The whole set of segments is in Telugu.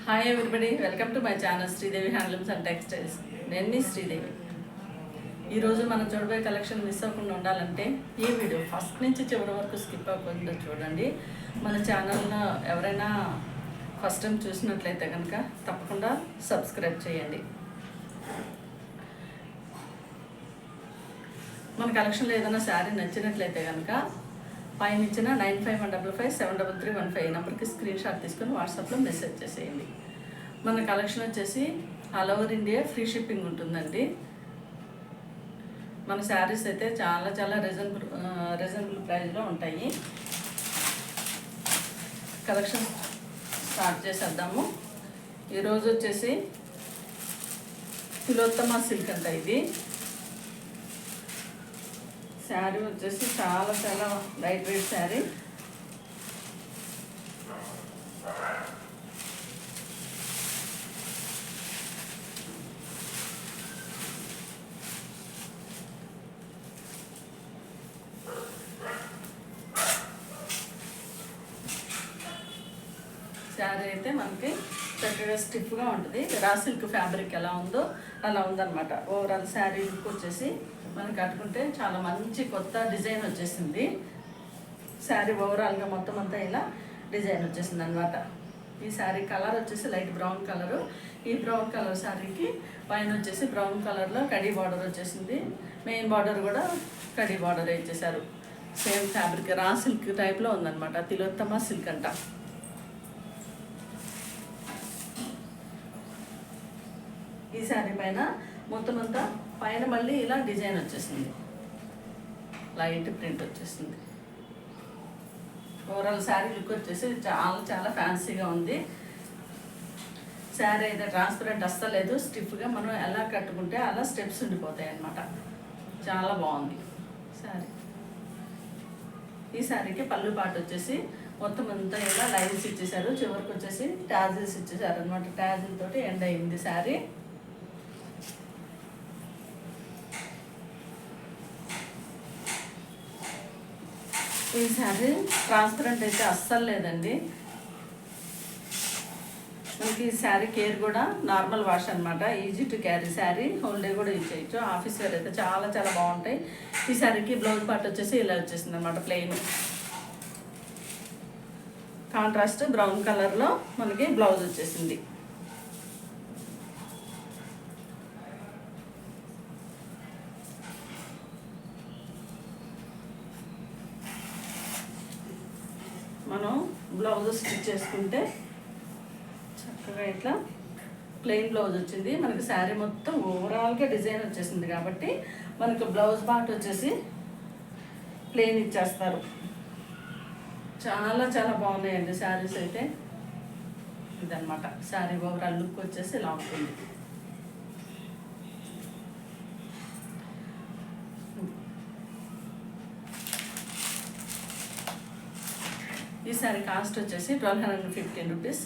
Hi everybody, welcome to my channel Sridevi handlooms and textiles. నేను మీ శ్రీదేవి. ఈరోజు మనం చూడబోయే కలెక్షన్ మిస్ అవ్వకుండా ఉండాలంటే ఈ వీడియో ఫస్ట్ నుంచి చివరి వరకు స్కిప్ అవ్వకుండా చూడండి. మన ఛానల్ను ఎవరైనా ఫస్ట్ టైం చూసినట్లయితే కనుక తప్పకుండా సబ్స్క్రైబ్ చేయండి. మన కలెక్షన్లో ఏదైనా శారీ నచ్చినట్లయితే కనుక పైన ఇచ్చిన 9515573315 నెంబర్కి స్క్రీన్ షాట్ తీసుకొని వాట్సాప్లో మెసేజ్ చేసేయండి. మన కలెక్షన్ వచ్చేసి all over India free shipping ఉంటుందండి. మన శారీస్ అయితే చాలా రీజనబుల్ ప్రైస్లో ఉంటాయి. కలెక్షన్ స్టార్ట్ చేసేద్దాము. ఈరోజు వచ్చేసి తిలోత్తమ సిల్క్ అంట. ఇది శారీ వచ్చేసి చాలా లైట్ వెయిట్ శారీ. శారీ అయితే మనకి చక్కగా స్టిఫ్గా ఉంటుంది. రా సిల్క్ ఫ్యాబ్రిక్ ఎలా ఉందో అలా ఉందన్నమాట. ఓవరాల్ శారీ లుక్ వచ్చేసి మనం కట్టుకుంటే చాలా మంచి కొత్త డిజైన్ వచ్చేసింది. శారీ ఓవరాల్గా మొత్తం అంతా ఇలా డిజైన్ వచ్చేసింది అనమాట. ఈ శారీ కలర్ వచ్చేసి లైట్ బ్రౌన్ కలరు. ఈ బ్రౌన్ కలర్ శారీకి పైన వచ్చేసి బ్రౌన్ కలర్లో కడీ బార్డర్ వచ్చేసింది. మెయిన్ బార్డర్ కూడా కడీ బార్డర్ ఇచ్చేసారు. సేమ్ ఫ్యాబ్రిక్ రా సిల్క్ టైప్లో ఉందన్నమాట. తిలోత్తమ సిల్క్ అంట. ఈ శారీ పైన మొత్తం అంతా పైన మళ్ళీ ఇలా డిజైన్ వచ్చేసింది. లైట్ ప్రింట్ వచ్చేసింది. ఓవరాల్ శారీ లుక్ వచ్చేసి చాలా ఫ్యాన్సీగా ఉంది. శారీ అయితే ట్రాన్స్పరెంట్ అస్సలేదు. స్టిఫ్గా మనం ఎలా కట్టుకుంటే అలా స్టెప్స్ ఉండిపోతాయి అన్నమాట. చాలా బాగుంది శారీ. ఈ శారీకి పళ్ళు పాటు వచ్చేసి మొత్తం అంతా ఇలా లైన్స్ ఇచ్చేసారు. చివరికి వచ్చేసి ట్యాజిల్స్ ఇచ్చేసారు అనమాట. ట్యాజిల్ తోటి ఎండ్ అయింది శారీ. ఈ శారీ ట్రాన్స్పరెంట్ అయితే అస్సలు లేదండి. మనకి ఈ శారీ కేర్ కూడా నార్మల్ వాష్ అనమాట. Easy to carry sari. Whole day కూడా యూజ్ చేయొచ్చు. ఆఫీస్ వేర్ అయితే చాలా బాగుంటాయి. ఈ శారీకి బ్లౌజ్ పార్ట్ వచ్చేసి ఇలా వచ్చేసింది అనమాట. ప్లెయిన్ కాంట్రాస్ట్ బ్రౌన్ కలర్లో మనకి బ్లౌజ్ వచ్చేసింది. మనం బ్లౌజ్ స్టిచ్ చేసుకుంటే చక్కగా ఇట్లా ప్లెయిన్ బ్లౌజ్ వచ్చింది. మనకి శారీ మొత్తం ఓవరాల్గా డిజైన్ వచ్చేసింది కాబట్టి మనకు బ్లౌజ్ పార్ట్ వచ్చేసి ప్లెయిన్ ఇచ్చేస్తారు. చాలా బాగున్నాయండి శారీస్ అయితే. ఇదన్నమాట శారీ ఓవరాల్ లుక్ వచ్చేసి ఇలా ఉంటుంది. ఈ శారీ కాస్ట్ వచ్చేసి 1215 రూపీస్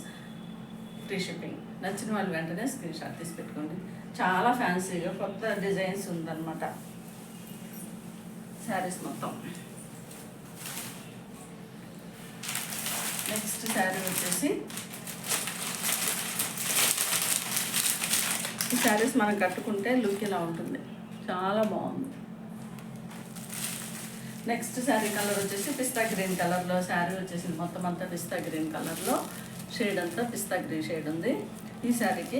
ఫ్రీ షిప్పింగ్. నచ్చిన వాళ్ళు వెంటనే స్క్రీన్ షాట్ తీసి పెట్టుకోండి. చాలా ఫ్యాన్సీగా కొత్త డిజైన్స్ ఉందన్నమాట శారీస్ మొత్తం. నెక్స్ట్ శారీ వచ్చేసి ఈ శారీస్ మనం కట్టుకుంటే లుక్ ఇలా ఉంటుంది. చాలా బాగుంది. నెక్స్ట్ శారీ కలర్ వచ్చేసి పిస్తా గ్రీన్ కలర్లో శారీ వచ్చేసింది. మొత్తం అంతా పిస్తా గ్రీన్ కలర్లో షేడ్ అంతా పిస్తా గ్రీన్ షేడ్ ఉంది. ఈ శారీకి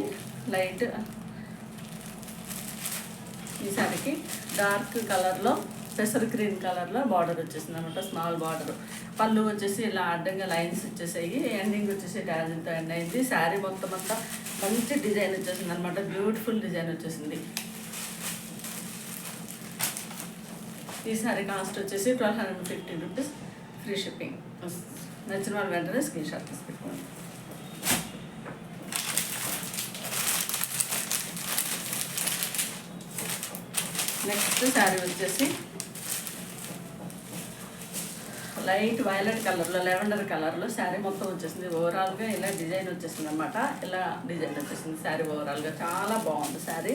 డార్క్ కలర్లో పెసర్ గ్రీన్ కలర్లో బార్డర్ వచ్చేసింది అనమాట. Small border. పళ్ళు వచ్చేసి ఇలా అడ్డంగా లైన్స్ వచ్చేసాయి. ఎండింగ్ వచ్చేసి డాజిల్తో ఎండ్ అయింది. శారీ మొత్తం అంతా మంచి డిజైన్ వచ్చేసింది అనమాట. బ్యూటిఫుల్ డిజైన్ వచ్చేసింది. ఈ శారీ కాస్ట్ వచ్చేసి 1215 రూపీస్ ఫ్రీ షిప్పింగ్. నచ్చిన వాళ్ళు వెంటనే స్క్రీన్ షాట్ తీసి పెట్టుకోండి. నెక్స్ట్ శారీ వచ్చేసి లైట్ వైలెట్ కలర్లో లెవెండర్ కలర్లో శారీ మొత్తం వచ్చేసింది. ఓవరాల్గా ఇలా డిజైన్ వచ్చేసింది అనమాట. ఇలా డిజైన్ వచ్చేసింది శారీ ఓవరాల్గా. చాలా బాగుంది శారీ.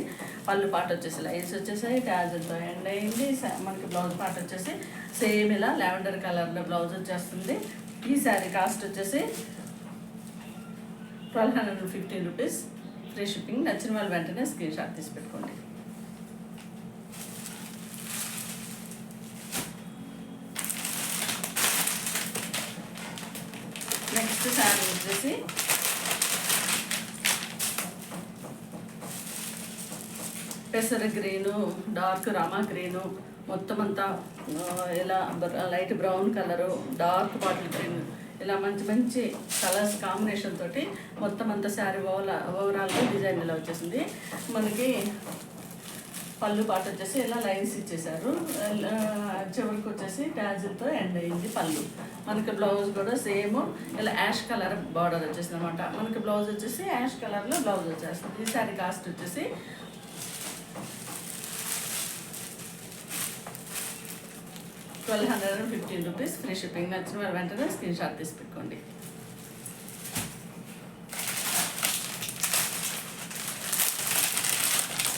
పళ్ళు పాట వచ్చేసి లైన్స్ వచ్చేసాయి. ట్యాజిల్తో ఎండ్ అయింది. మనకి బ్లౌజ్ పాట వచ్చేసి సేమ్ ఇలా లెవెండర్ కలర్లో బ్లౌజ్ వచ్చేస్తుంది. ఈ శారీ కాస్ట్ వచ్చేసి 1215 రూపీస్ ఫ్రీ షిప్పింగ్. నచ్చిన వాళ్ళు వెంటనే స్క్రీన్ షాట్ తీసి పెట్టుకోండి. నెక్స్ట్ శారీ వచ్చేసి పెసర గ్రీను, డార్క్ రామా గ్రీను, మొత్తం అంతా ఇలా light brown colour, dark bottle green, ఇలా మంచి మంచి కలర్స్ కాంబినేషన్ తోటి మొత్తం అంతా శారీ ఓవరాల్గా డిజైన్ ఇలా వచ్చేసింది. మనకి పళ్ళు పాట వచ్చేసి ఇలా లైన్స్ ఇచ్చేసారు. చివరికి వచ్చేసి ట్యాజిల్తో ఎండ్ అయింది పళ్ళు. మనకి బ్లౌజ్ కూడా సేమ్ ఇలా యాష్ కలర్ బార్డర్ వచ్చేసింది అనమాట. మనకి బ్లౌజ్ వచ్చేసి యాష్ కలర్లో బ్లౌజ్ వచ్చేస్తుంది. ఈ శారీ కాస్ట్ వచ్చేసి 1215 రూపీస్ ఫ్రీ షిప్పింగ్. నచ్చిన వారు వెంటనే స్క్రీన్ షాట్ తీసి పెట్టుకోండి.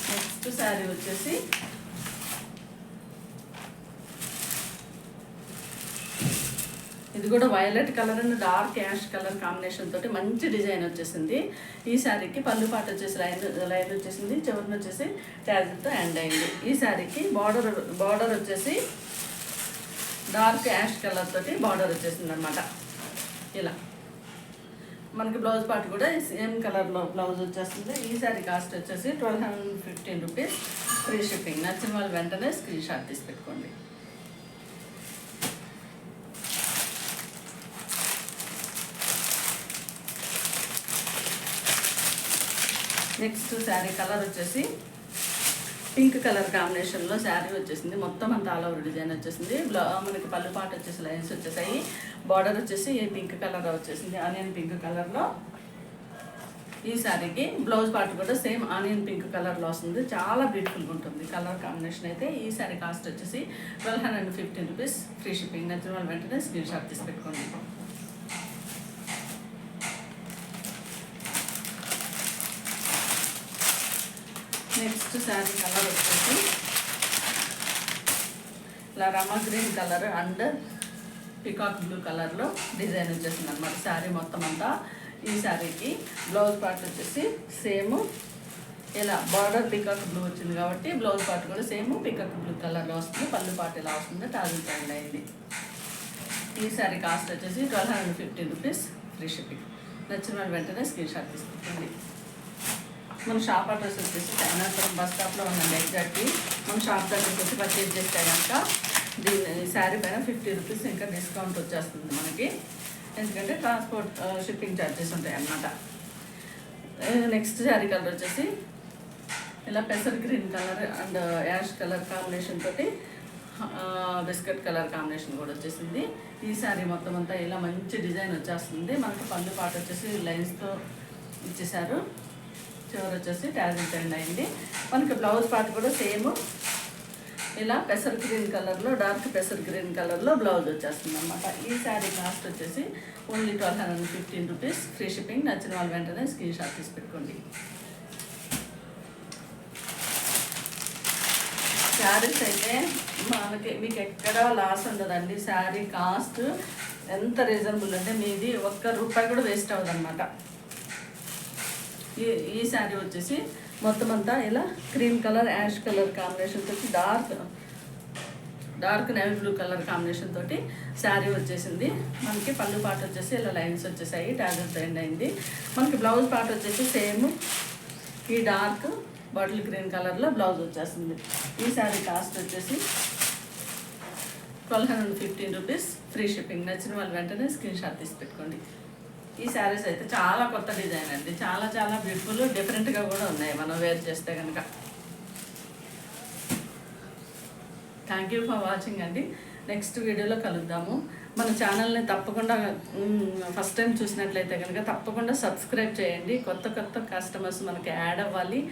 నెక్స్ట్ శారీ వచ్చేసి ఇది కూడా violet colour and dark ash colour combination తోటి మంచి డిజైన్ వచ్చేసింది. ఈ శారీకి పళ్ళు పాట వచ్చేసి లైన్ వచ్చేసింది. చివరిన వచ్చేసి ట్యాజిల్తో ఎండ్ అయింది. ఈ శారీకి బార్డర్ వచ్చేసి డార్క్ యాష్ కలర్ తోటి బార్డర్ వచ్చేసింది అనమాట. ఇలా మనకి బ్లౌజ్ పార్ట్ కూడా సేమ్ కలర్లో బ్లౌజ్ వచ్చేస్తుంది. ఈ శారీ కాస్ట్ వచ్చేసి 1215 రూపీస్ ఫ్రీ షిప్పింగ్. నచ్చిన వాళ్ళు వెంటనే స్క్రీన్ షాట్ తీసి పెట్టుకోండి. నెక్స్ట్ శారీ కలర్ వచ్చేసి పింక్ కలర్ కాంబినేషన్లో శారీ వచ్చేసింది. మొత్తం అంతా ఆల్ ఓవర్ డిజైన్ వచ్చేసింది. మనకి పళ్ళు పాట వచ్చేసి లైన్స్ వచ్చేసాయి. బార్డర్ వచ్చేసి పింక్ కలర్ వచ్చేసింది, ఆనియన్ పింక్ కలర్లో. ఈ శారీకి బ్లౌజ్ పార్ట్ కూడా సేమ్ ఆనియన్ పింక్ కలర్లో వస్తుంది. చాలా బ్యూటిఫుల్గా ఉంటుంది కలర్ కాంబినేషన్ అయితే. ఈ శారీ కాస్ట్ వచ్చేసి 1215 రూపీస్ ఫ్రీ షిప్పింగ్. నచ్చిన వాళ్ళు వెంటనే స్క్రీన్ షాట్ తీసి పెట్టుకోండి. నెక్స్ట్ శారీ కలర్ వచ్చేసి ఇలా Rama green colour and peacock blue కలర్లో డిజైన్ వచ్చేసింది అనమాట శారీ మొత్తం అంతా. ఈ శారీకి బ్లౌజ్ పార్ట్ వచ్చేసి సేమ్ ఇలా బార్డర్ పికాక్ బ్లూ వచ్చింది కాబట్టి బ్లౌజ్ పార్ట్ కూడా సేమ్ పికాక్ బ్లూ కలర్లో వస్తుంది. పళ్ళు పార్ట్ ఇలా వస్తుంది. టాజిల్ ఎండ్ అయింది. ఈ శారీ కాస్ట్ వచ్చేసి 1215 రూపీస్ ఫ్రీ షిప్పింగ్. నచ్చిన వాళ్ళు వెంటనే స్క్రీన్ షాట్ తీసుకుంటుంది. మన షాప్ అడ్రస్ వచ్చేసి చైనాపురం బస్ స్టాప్లో ఉందండి. ఎగ్జాక్ట్లీ మన షాప్ దగ్గరికి వచ్చి పర్చేజ్ చేస్తే కనుక ఈ శారీ పైన 50 రూపీస్ ఇంకా డిస్కౌంట్ వచ్చేస్తుంది మనకి. ఎందుకంటే ట్రాన్స్పోర్ట్ షిప్పింగ్ ఛార్జెస్ ఉంటాయి అన్నమాట. నెక్స్ట్ శారీ కలర్ వచ్చేసి ఇలా పెసర్ green colour and ash colour combination తోటి బిస్కెట్ కలర్ కాంబినేషన్ కూడా వచ్చేసింది. ఈ శారీ మొత్తం అంతా ఇలా మంచి డిజైన్ వచ్చేస్తుంది. మనకి పళ్ళు పాట వచ్చేసి లైన్స్తో ఇచ్చేసారు. చివరి వచ్చేసి ట్యాజిల్ ఎండ్ అయింది. మనకి బ్లౌజ్ పార్ట్ కూడా సేమ్ ఇలా పెసర్ గ్రీన్ కలర్లో డార్క్ పెసర్ గ్రీన్ కలర్లో బ్లౌజ్ వచ్చేస్తుంది అన్నమాట. ఈ శారీ కాస్ట్ వచ్చేసి ఓన్లీ 1215 రూపీస్ ఫ్రీ షిప్పింగ్. నచ్చిన వాళ్ళు వెంటనే స్క్రీన్ షాట్ తీసి పెట్టుకోండి. శారీస్ అయితే మీకు ఎక్కడా లాస్ ఉండదండి. శారీ కాస్ట్ ఎంత రీజనబుల్ అంటే మీది ₹1 కూడా వేస్ట్ అవ్వదు అనమాట. ఈ శారీ వచ్చేసి మొత్తం అంతా ఇలా cream colour ash colour combination తోటి dark navy blue colour combination తోటి శారీ వచ్చేసింది. మనకి పళ్ళు పార్ట్ వచ్చేసి ఇలా లైన్స్ వచ్చేసాయి. టాజర్ ఎండ్ అయింది. మనకి బ్లౌజ్ పార్ట్ వచ్చేసి సేమ్ ఈ డార్క్ బాటిల్ గ్రీన్ కలర్లో బ్లౌజ్ వచ్చేస్తుంది. ఈ శారీ కాస్ట్ వచ్చేసి 1215 రూపీస్ ఫ్రీ షిప్పింగ్. నచ్చిన వాళ్ళు వెంటనే స్క్రీన్ షాట్ తీసి పెట్టుకోండి. ఈ శారీస్ అయితే చాలా కొత్త డిజైన్ అండి. చాలా చాలా బ్యూటిఫుల్ డిఫరెంట్గా కూడా ఉన్నాయి మనం వేర్ చేస్తే కనుక. థ్యాంక్ యూ ఫర్ వాచింగ్ అండి. నెక్స్ట్ వీడియోలో కలుద్దాము. మన ఛానల్ని తప్పకుండా ఫస్ట్ టైం చూసినట్లయితే కనుక తప్పకుండా సబ్స్క్రైబ్ చేయండి. కొత్త కొత్త కస్టమర్స్ మనకి యాడ్ అవ్వాలి.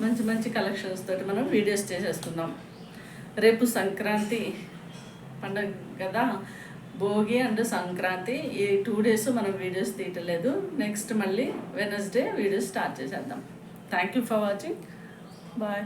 మంచి మంచి కలెక్షన్స్ తోటి మనం వీడియోస్ చేసేస్తున్నాం. రేపు సంక్రాంతి పండుగ కదా, భోగి అండ్ సంక్రాంతి ఈ 2 days మనం వీడియోస్ తీయట్లేదు. నెక్స్ట్ మళ్ళీ వెనస్డే వీడియోస్ స్టార్ట్ చేసేద్దాం. Thank you for watching. Bye.